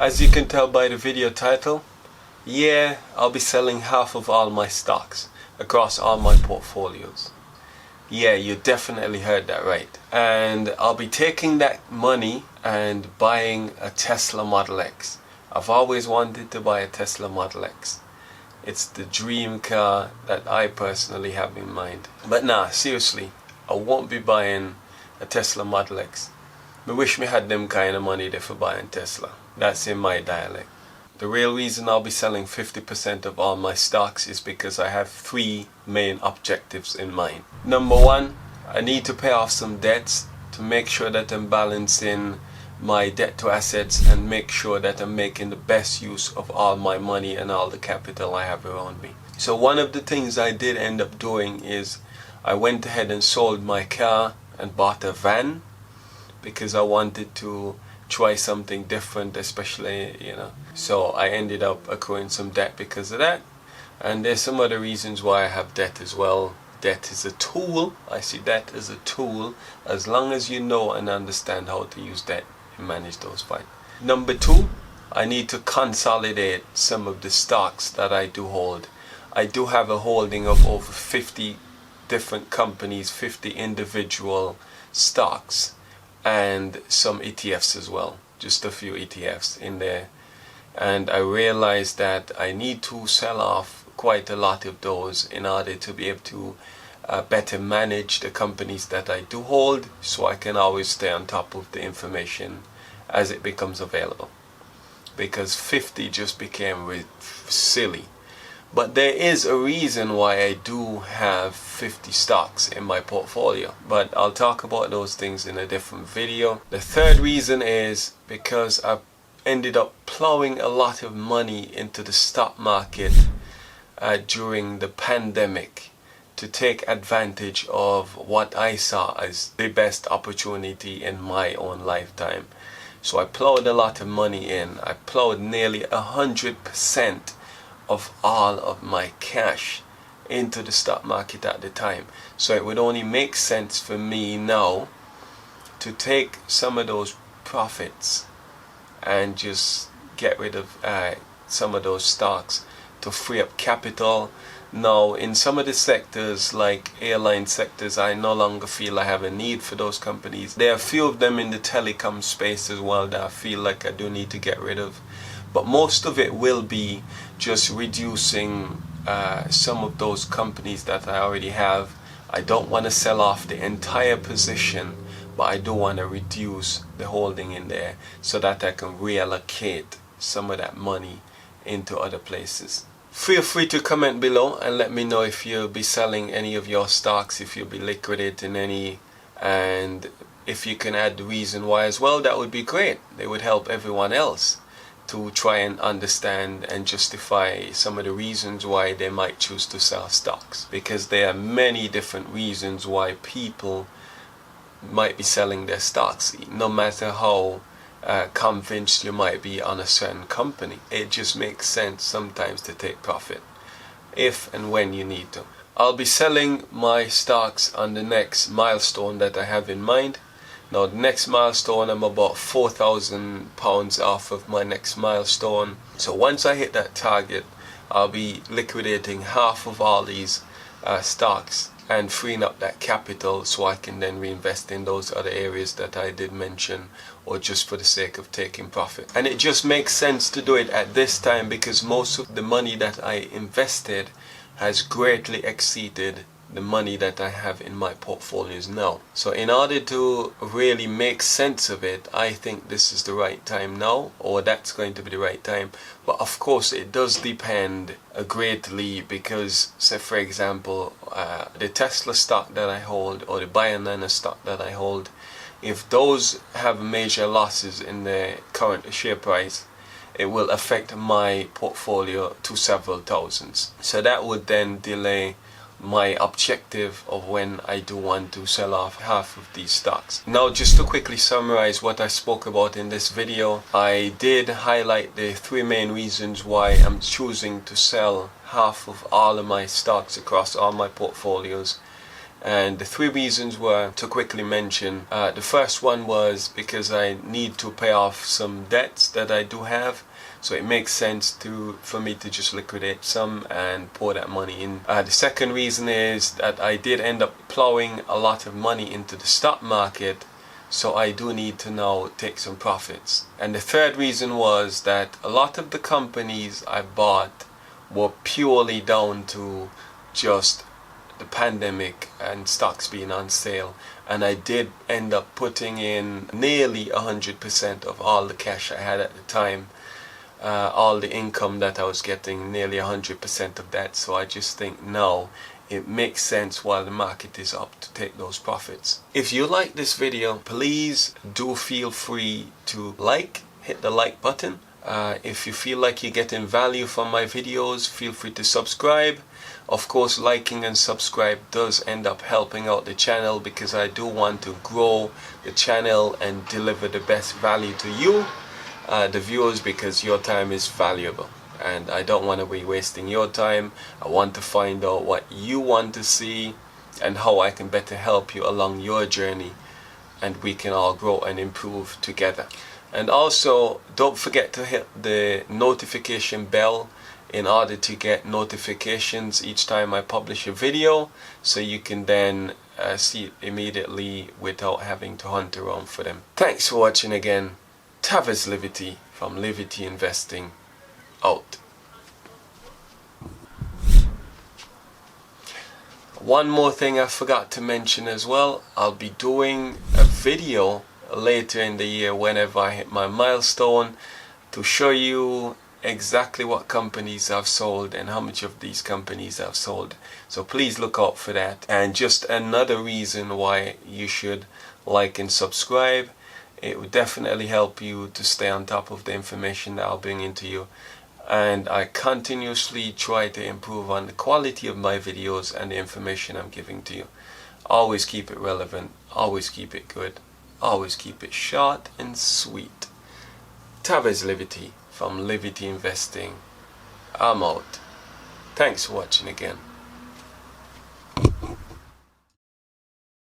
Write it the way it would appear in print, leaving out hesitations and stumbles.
As you can tell by the video title, yeah, I'll be selling half of all my stocks across all my portfolios. Yeah, you definitely heard that right. And I'll be taking that money and buying a Tesla Model X. I've always wanted to buy a Tesla Model X. It's the dream car that I personally have in mind. But nah, seriously, I won't be buying a Tesla Model X. I wish me had them kind of money there for buying Tesla. That's in my dialect. The real reason I'll be selling 50% of all my stocks is because I have three main objectives in mind. Number one, I need to pay off some debts to make sure that I'm balancing my debt to assets and make sure that I'm making the best use of all my money and all the capital I have around me. So one of the things I did end up doing is I went ahead and sold my car and bought a van because I wanted to try something different, especially, so I ended up accruing some debt because of that. And there's some other reasons why I have debt as well. Debt is a tool. I see debt as a tool. As long as you know and understand how to use debt and manage those fine. Number two, I need to consolidate some of the stocks that I do hold. I do have a holding of over 50 different companies, 50 individual stocks, and some ETFs as well, just a few ETFs in there. And I realized that I need to sell off quite a lot of those in order to be able to better manage the companies that I do hold, so I can always stay on top of the information as it becomes available, because 50 just became silly. But there is a reason why I do have 50 stocks in my portfolio, but I'll talk about those things in a different video. The third reason is because I ended up plowing a lot of money into the stock market during the pandemic to take advantage of what I saw as the best opportunity in my own lifetime. So I plowed a lot of money in. I plowed nearly 100% of all of my cash into the stock market at the time. So it would only make sense for me now to take some of those profits and just get rid of some of those stocks to free up capital. Now in some of the sectors, like airline sectors, I no longer feel I have a need for those companies. There are a few of them in the telecom space as well that I feel like I do need to get rid of. But most of it will be just reducing some of those companies that I already have. I don't want to sell off the entire position, but I do want to reduce the holding in there so that I can reallocate some of that money into other places. Feel free to comment below and let me know if you'll be selling any of your stocks, if you'll be liquidating any, and if you can add the reason why as well, that would be great. They would help everyone else to try and understand and justify some of the reasons why they might choose to sell stocks, because there are many different reasons why people might be selling their stocks, no matter how convinced you might be on a certain company. It just makes sense sometimes to take profit if and when you need to. I'll be selling my stocks on the next milestone that I have in mind. Now the next milestone, I'm about £4,000 off of my next milestone. So once I hit that target, I'll be liquidating half of all these stocks and freeing up that capital so I can then reinvest in those other areas that I did mention, or just for the sake of taking profit. And it just makes sense to do it at this time because most of the money that I invested has greatly exceeded the money that I have in my portfolios now. So in order to really make sense of it, I think this is the right time now, or that's going to be the right time. But of course it does depend greatly, because say for example the Tesla stock that I hold or the Bionano stock that I hold, if those have major losses in the current share price, it will affect my portfolio to several thousands. So that would then delay my objective of when I do want to sell off half of these stocks. Now just to quickly summarize what I spoke about in this video, I did highlight the three main reasons why I'm choosing to sell half of all of my stocks across all my portfolios. And the 3 reasons were, to quickly mention, the first one was because I need to pay off some debts that I do have. So it makes sense for me to just liquidate some and pour that money in. The second reason is that I did end up plowing a lot of money into the stock market, so I do need to now take some profits. And the third reason was that a lot of the companies I bought were purely down to just the pandemic and stocks being on sale, and I did end up putting in nearly 100% of all the cash I had at the time. All the income that I was getting, nearly 100% of that. So I just think now it makes sense while the market is up to take those profits. If you like this video, please do feel free to hit the like button. If you feel like you're getting value from my videos, feel free to subscribe. Of course, liking and subscribe does end up helping out the channel, because I do want to grow the channel and deliver the best value to you, the viewers, because your time is valuable and I don't want to be wasting your time. I want to find out what you want to see and how I can better help you along your journey, and we can all grow and improve together. And also, don't forget to hit the notification bell in order to get notifications each time I publish a video, so you can then see it immediately without having to hunt around for them. Thanks for watching again. Tavez Livity from Livity Investing, out. One more thing I forgot to mention as well, I'll be doing a video later in the year whenever I hit my milestone to show you exactly what companies I've sold and how much of these companies I've sold. So please look out for that. And just another reason why you should like and subscribe. It would definitely help you to stay on top of the information that I'll bring into you. And I continuously try to improve on the quality of my videos and the information I'm giving to you. Always keep it relevant, always keep it good, always keep it short and sweet. Tavez Livity from Livity Investing. I'm out. Thanks for watching again.